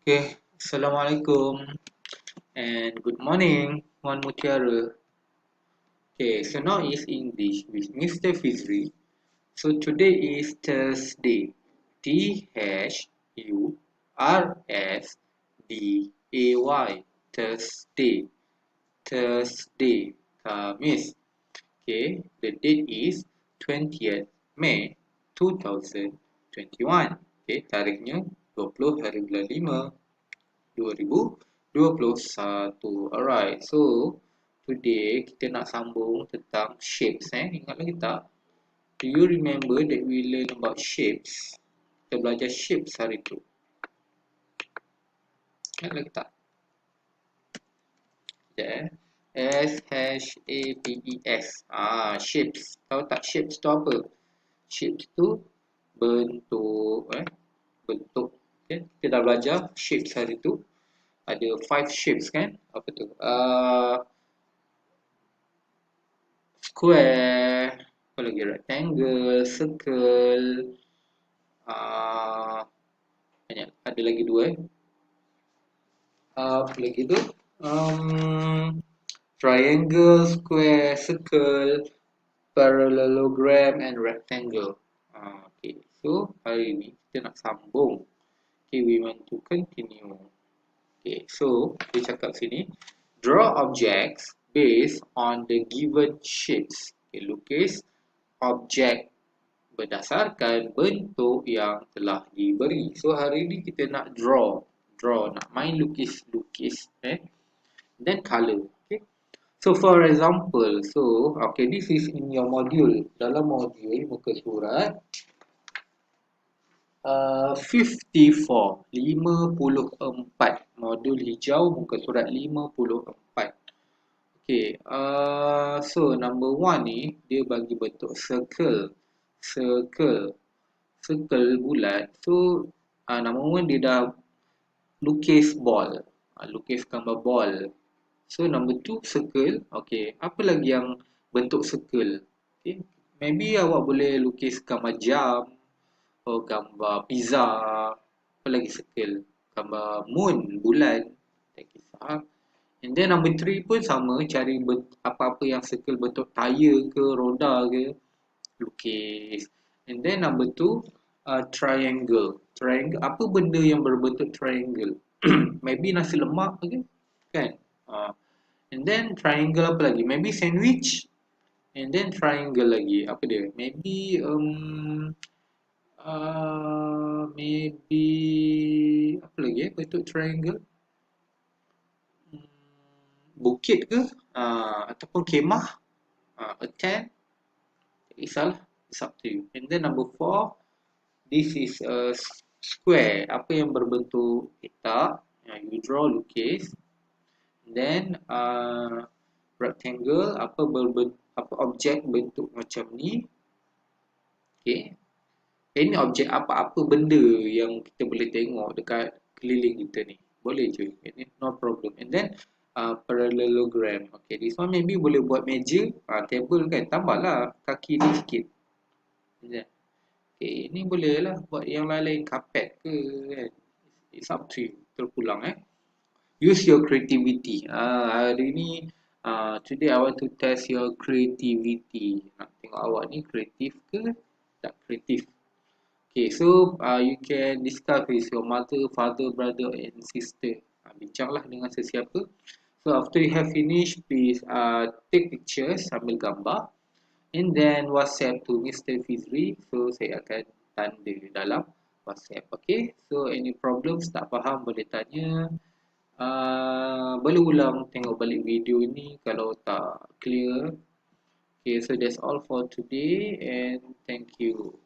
Okay, Assalamualaikum and good morning, Wan Mutiara. Okay, so now is English with Mr. Fizri. So today is Thursday, Thursday, Thursday, Thursday, Kamis. Okay, the date is 20th May 2021. Okay, tarikhnya 20 hari bulan 5 2021. Alright, so today kita nak sambung tentang shapes. Ingat lagi tak? Do you remember that we learn about shapes? Kita belajar shapes hari tu. Ingat lagi tak? Yeah. S-H-A-P-E-S. Shapes. Tahu tak shapes tu apa? Shapes tu bentuk. Bentuk. Okay. Kita dah belajar shapes hari tu. Ada 5 shapes kan? Apa tu? Square, apa lagi, rectangle, circle, banyak, ada lagi dua apa lagi tu, triangle, square, circle, parallelogram and rectangle. Okay, so hari ni kita nak sambung. Okay, we want to continue. Okay, so dia cakap sini, draw objects based on the given shapes. Okay, lukis objek berdasarkan bentuk yang telah diberi. So hari ni kita nak draw, nak main lukis-lukis, then color. Okay. So for example, okay, this is in your module. Dalam modul muka surat 54, modul hijau muka surat 54. Okay, so number 1 ni dia bagi bentuk circle bulat. So number 1 dia dah lukis ball, lukis gambar ball. So number 2 circle. Okay, apa lagi yang bentuk circle? Okay, maybe awak boleh lukis gambar jam atau gambar pizza. Apa lagi circle? Gambar moon, bulan, tak kisah. And then number 3 pun sama, cari apa-apa yang circle bentuk tayar ke, roda ke, lukis. And then number 2, triangle. Triangle, apa benda yang berbentuk triangle? Maybe nasi lemak ke, kan? And then triangle apa lagi? Maybe sandwich. And then triangle lagi, apa dia? Maybe maybe apa lagi bentuk triangle? Bukit ke, ataupun kemah, a tent, tak kisahlah, it's up to you. And then number 4, this is a square, apa yang berbentuk petak, you draw, lukis. Then rectangle, apa objek bentuk macam ni. Okay, ini objek apa-apa benda yang kita boleh tengok dekat keliling kita ni, boleh je, no problem. And then parallelogram. Okay, this one maybe boleh buat meja, table kan, tambahlah kaki ni sikit. Okay, ni boleh lah buat yang lain-lain, carpet ke kan. It's up to you. Terpulang use your creativity. Hari ni today I want to test your creativity. Nak tengok awak ni kreatif ke tak kreatif. Okay, so you can discuss with your mother, father, brother and sister. Bincanglah dengan sesiapa. So after you have finished, please take pictures, sambil gambar, and then WhatsApp to Mr. Fizri. So saya akan tanda dalam WhatsApp. Okay, so any problems, tak faham boleh tanya. Boleh ulang tengok balik video ini kalau tak clear. Okay, so that's all for today and thank you.